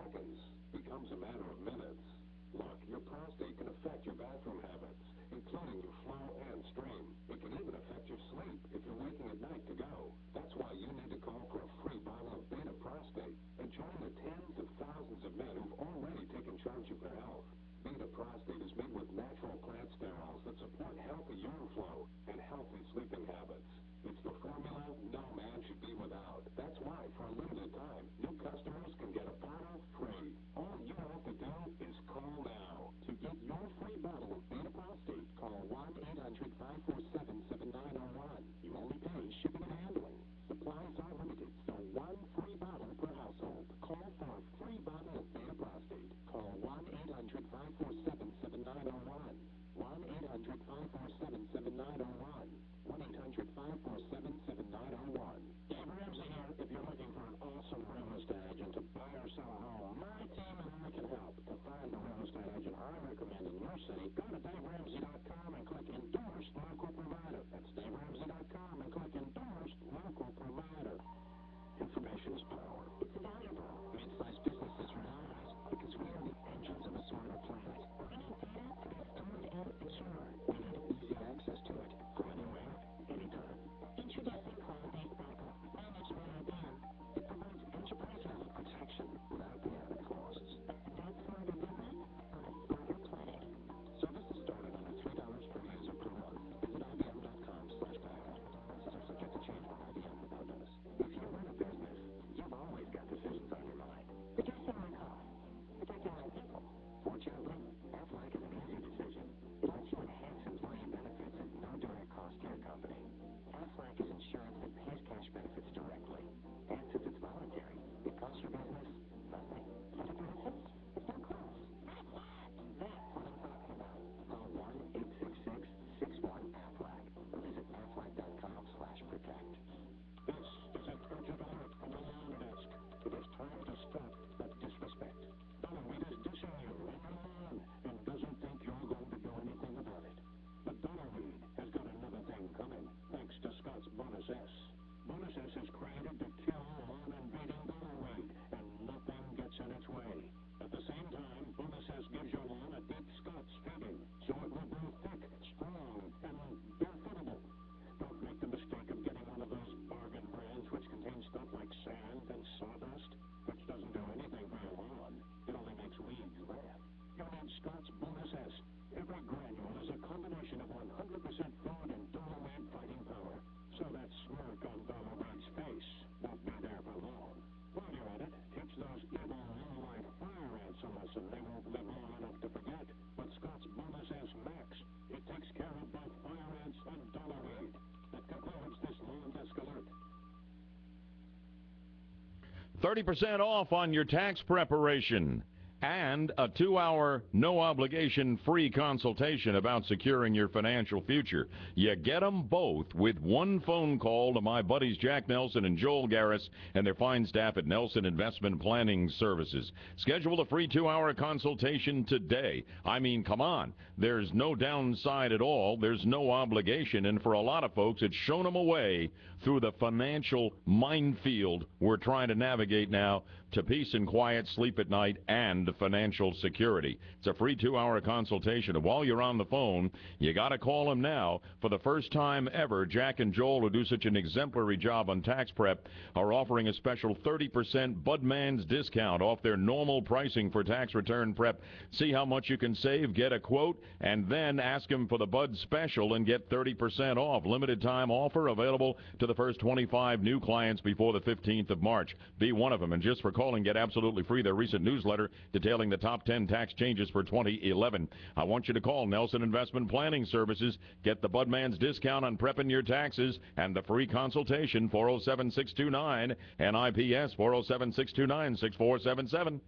seconds becomes a matter of minutes. Look, your prostate can affect your bathroom habits, including your flow and stream. It can even affect your sleep if you're waking at night to go. That's why you need to call for a free bottle of Beta Prostate and join the tens of thousands of men who've already taken charge of their health. Beta Prostate is made with natural plant sterols that support healthy urine flow and healthy sleeping habits. It's the formula no man should be without. That's why, for a limited time, new customers can get a bottle free. All you have to do is call now. To get your free bottle of Beta Prostate, call 1-800-547-7901. You only pay shipping and handling. Supplies are limited, so one free bottle per household. Call for a free bottle of Beta Prostate. Call 1-800-547-7901. 1-800-547-7901. 1-800-547-7901. Dave Ramsey here. If you're looking for an awesome real estate agent to buy or sell a home, my team and I can help. To find the real estate agent I recommend in your city, go to DaveRamsey.com and click Endorsed Local Provider. That's DaveRamsey.com and click Endorsed Local Provider. Information is power. It's valuable. Mid-sized businesses rely on us because we are the engines of a smarter planet. We need data to be stored and secure. We need easy access to it from anywhere, anytime. Introducing cloud-based backup, managed by IBM. It provides enterprise-level protection without the added costs. That's smarter business on a smarter planet. Services start at under $3 per user per month. Visit IBM.com/backup. Prices are subject to change by IBM without notice. If you run a business, you've always got decisions on your mind. Reducing my costs. Protecting my people. Fortunately, Aflac is an easy decision. It lets you enhance employee benefits at no direct cost to your company. Aflac is insurance that pays cash benefits directly. And since it's voluntary, it costs your business nothing. Other benefits? It's no cost. That's what I'm talking about. Call 1-866-61-AFLAC or visit aflac.com/protect. This is an urgent alert from the alarm desk. It is time to stop that disrespect. Dollarweed is dishing you in your lawn and doesn't think you're going to do anything about it. But Dollarweed has got another thing coming, thanks to Scott's Bonus S. Bonus S is created to kill lawn-invading dollarweed, and nothing gets in its way. At the same time, Bonus S gives your lawn a deep Scott's feeding, so it will grow thick, strong, and barefootable. Don't make the mistake of getting one of those bargain brands which contain stuff like sand and sawdust, which doesn't do anything for your lawn. It only makes weeds laugh. You need Scott's Bonus S. Every granule is a combination of 100% food and dollarweed fighting power. So that smirk on dollarweed's face won't be there for long. While you're at it, teach those evil low-life fire ants a lesson they won't live long enough to forget. But Scott's Bonus S Max, it takes care of both fire ants and dollarweed. That concludes this lawn desk alert. 30% off on your tax preparation and a 2-hour, no-obligation free consultation about securing your financial future. You get them both with one phone call to my buddies Jack Nelson and Joel Garris and their fine staff at Nelson Investment Planning Services. Schedule a free 2-hour consultation today. I mean, come on. There's no downside at all. There's no obligation. And for a lot of folks, it's shown them a way through the financial minefield we're trying to navigate now to peace and quiet, sleep at night, and financial security. It's a free 2-hour consultation. And while you're on the phone, you got to call them now. For the first time ever, Jack and Joel, who do such an exemplary job on tax prep, are offering a special 30% Budman's discount off their normal pricing for tax return prep. See how much you can save, get a quote, and then ask them for the Bud special and get 30% off. Limited time offer available to the first 25 new clients before the 15th of March. Be one of them. And just for calling, get absolutely free their recent newsletter detailing the top 10 tax changes for 2011. I want you to call Nelson Investment Planning Services. Get the Budman's discount on prepping your taxes and the free consultation, 407-629 NIPS, 407-629-6477.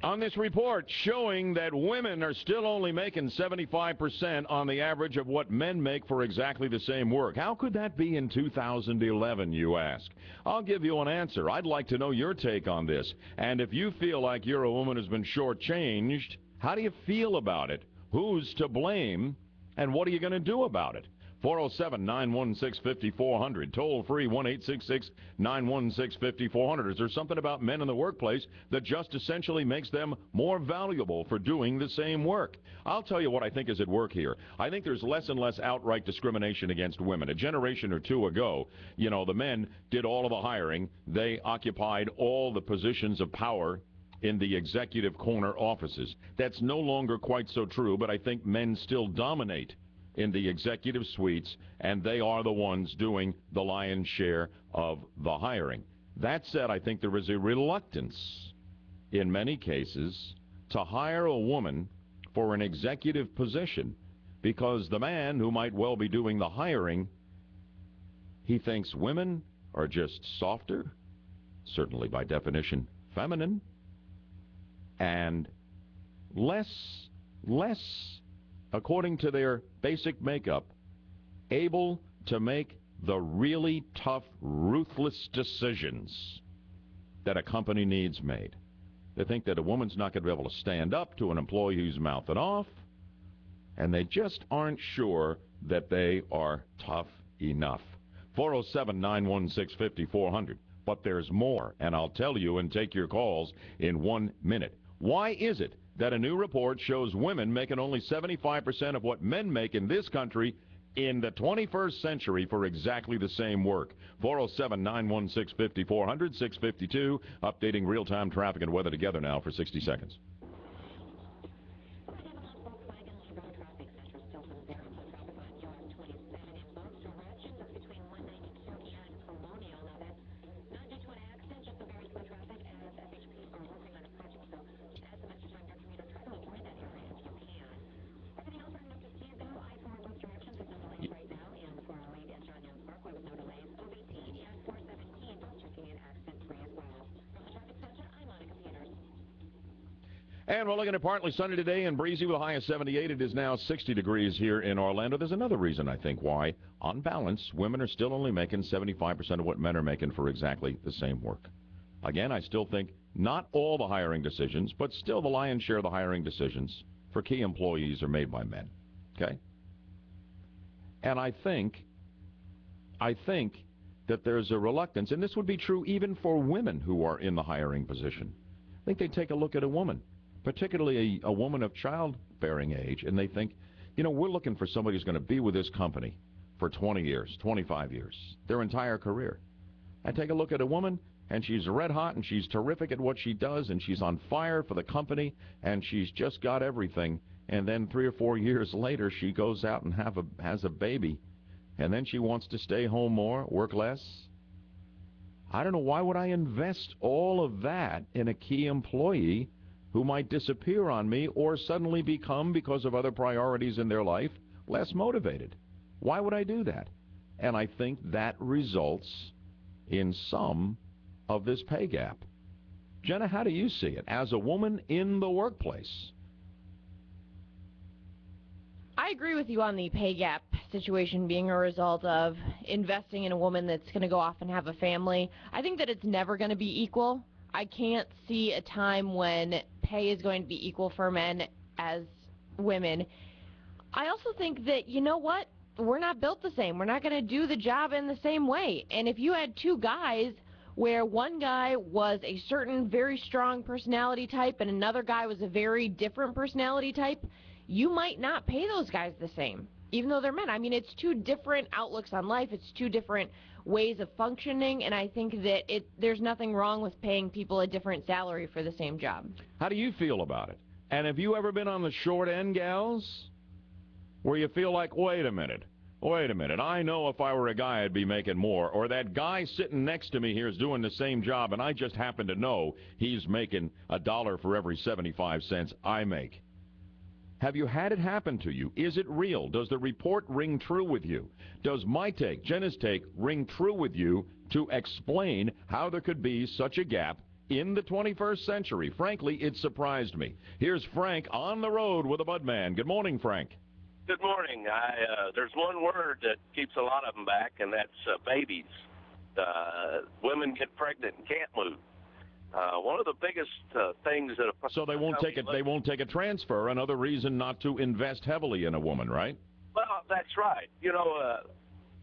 On this report showing that women are still only making 75% on the average of what men make for exactly the same work. How could that be in 2011, you ask? I'll give you an answer. I'd like to know your take on this. And if you feel like you're a woman who's been shortchanged, how do you feel about it? Who's to blame, and what are you going to do about it? 407-916-5400. Toll free 1-866-916-5400. Is there something about men in the workplace that just essentially makes them more valuable for doing the same work? I'll tell you what I think is at work here. I think there's less and less outright discrimination against women. A generation or two ago, the men did all of the hiring. They occupied all the positions of power in the executive corner offices. That's no longer quite so true, but I think men still dominate in the executive suites, and they are the ones doing the lion's share of the hiring. That said, I think there is a reluctance in many cases to hire a woman for an executive position because the man who might well be doing the hiring, he thinks women are just softer, certainly by definition feminine, and less, according to their basic makeup, able to make the really tough, ruthless decisions that a company needs made. They think that a woman's not going to be able to stand up to an employee who's mouthing off, and they just aren't sure that they are tough enough. 407-916-5400. But there's more, and I'll tell you and take your calls in 1 minute. Why is it that a new report shows women making only 75% of what men make in this country in the 21st century for exactly the same work? 407-916-5400, 652, updating real-time traffic and weather together now for 60 seconds. And we're looking at partly sunny today and breezy with a high of 78. It is now 60 degrees here in Orlando. There's another reason, I think, why, on balance, women are still only making 75% of what men are making for exactly the same work. Again, I still think not all the hiring decisions, but still the lion's share of the hiring decisions for key employees are made by men. Okay? And I think that there's a reluctance, and this would be true even for women who are in the hiring position. I think they take a look at a woman, particularly a woman of childbearing age, and they think, we're looking for somebody who's going to be with this company for 20 years, 25 years, their entire career. And take a look at a woman, and she's red hot, and she's terrific at what she does, and she's on fire for the company, and she's just got everything. And then 3 or 4 years later, she goes out and has a baby, and then she wants to stay home more, work less. I don't know, why would I invest all of that in a key employee who might disappear on me or suddenly become, because of other priorities in their life, less motivated? Why would I do that? And I think that results in some of this pay gap. Jenna, how do you see it as a woman in the workplace? I agree with you on the pay gap situation being a result of investing in a woman that's going to go off and have a family. I think that it's never going to be equal. I can't see a time when pay is going to be equal for men as women. I also think that, we're not built the same. We're not going to do the job in the same way. And if you had two guys where one guy was a certain very strong personality type and another guy was a very different personality type, you might not pay those guys the same, even though they're men. I mean, it's two different outlooks on life. It's two different ways of functioning, and I think that there's nothing wrong with paying people a different salary for the same job. How do you feel about it? And have you ever been on the short end, gals, where you feel like, wait a minute, I know if I were a guy I'd be making more, or that guy sitting next to me here is doing the same job, and I just happen to know he's making $1 for every 75 cents I make. Have you had it happen to you? Is it real? Does the report ring true with you? Does my take, Jenna's take, ring true with you to explain how there could be such a gap in the 21st century? Frankly, it surprised me. Here's Frank on the road with a Budman. Good morning, Frank. Good morning. There's one word that keeps a lot of them back, and that's babies. Women get pregnant and can't move. One of the biggest things that So they won't take it. They won't take a transfer. Another reason not to invest heavily in a woman, right? Well, that's right.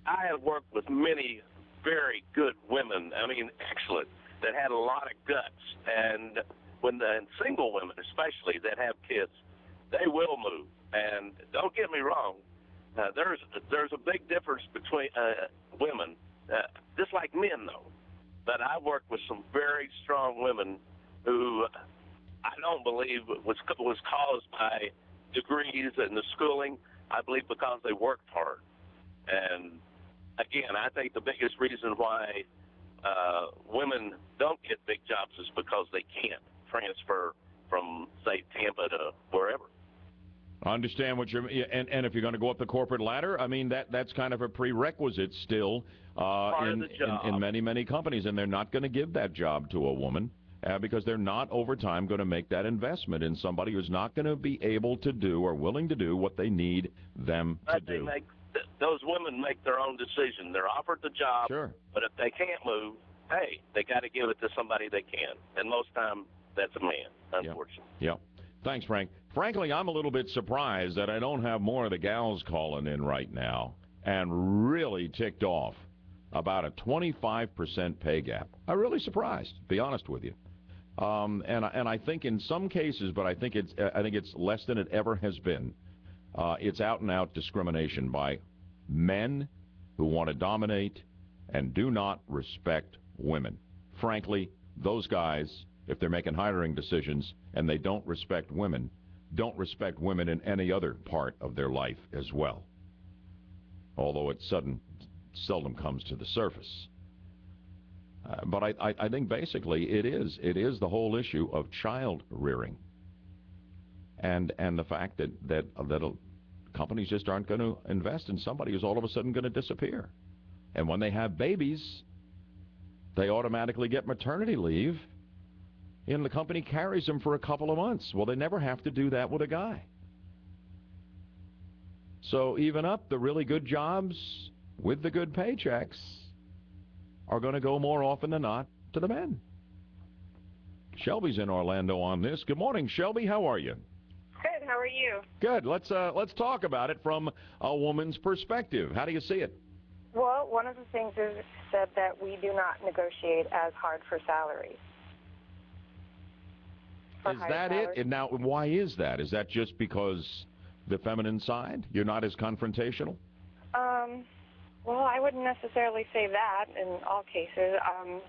I have worked with many very good women. I mean, excellent, that had a lot of guts. And and single women, especially that have kids, they will move. And don't get me wrong, there's a big difference between women, just like men, though. But I worked with some very strong women who I don't believe was caused by degrees and the schooling. I believe because they worked hard. And again, I think the biggest reason why women don't get big jobs is because they can't transfer from, say, Tampa to wherever. I understand what you're, and if you're going to go up the corporate ladder, I mean that's kind of a prerequisite still in many companies, and they're not going to give that job to a woman because they're not over time going to make that investment in somebody who's not going to be able to do or willing to do what they need them to do. Those women make their own decision. They're offered the job, sure, but if they can't move, hey, they got to give it to somebody they can, and most time that's a man, unfortunately. Yeah. Thanks, Frank. Frankly, I'm a little bit surprised that I don't have more of the gals calling in right now and really ticked off about a 25% pay gap. I'm really surprised, to be honest with you. And I think in some cases, but I think it's less than it ever has been. It's out and out discrimination by men who want to dominate and do not respect women. Frankly, those guys, if they're making hiring decisions and they don't respect women in any other part of their life as well. Although it seldom comes to the surface. But I think basically it is the whole issue of child rearing. And the fact that companies just aren't going to invest in somebody who's all of a sudden going to disappear. And when they have babies, they automatically get maternity leave, and the company carries them for a couple of months. Well, they never have to do that with a guy. So even up, the really good jobs with the good paychecks are going to go more often than not to the men. Shelby's in Orlando on this. Good morning, Shelby. How are you? Good. How are you? Good. Let's talk about it from a woman's perspective. How do you see it? Well, one of the things is said that we do not negotiate as hard for salaries. Is that it? And now, why is that? Is that just because the feminine side? You're not as confrontational? Well, I wouldn't necessarily say that in all cases. I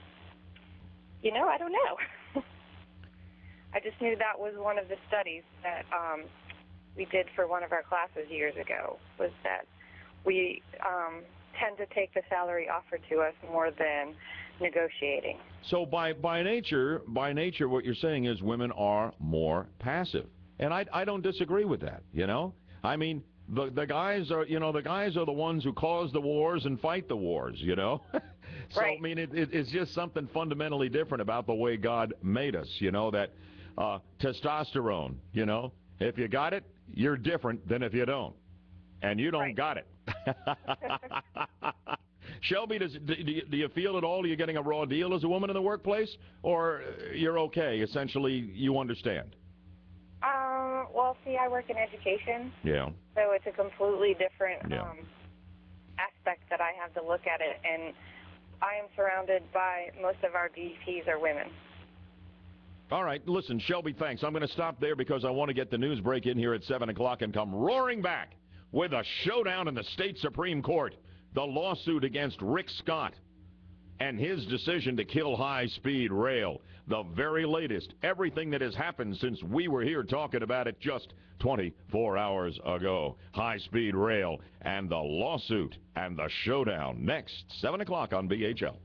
don't know. I just knew that was one of the studies that we did for one of our classes years ago, was that we tend to take the salary offered to us more than negotiating. So by nature, what you're saying is women are more passive, and I don't disagree with that. I mean, the guys are the ones who cause the wars and fight the wars. So right. I mean, it's just something fundamentally different about the way God made us. That testosterone. If you got it, you're different than if you don't, and you don't got it. Shelby, do you feel at all you're getting a raw deal as a woman in the workplace, or you're okay? Essentially, you understand. Well, see, I work in education. Yeah. So it's a completely different aspect that I have to look at it, and I am surrounded by most of our VPs are women. All right, listen, Shelby, thanks. I'm going to stop there because I want to get the news break in here at 7 o'clock and come roaring back with a showdown in the state Supreme Court, the lawsuit against Rick Scott and his decision to kill high-speed rail, the very latest, everything that has happened since we were here talking about it just 24 hours ago. High-speed rail and the lawsuit and the showdown next, 7 o'clock on BHL.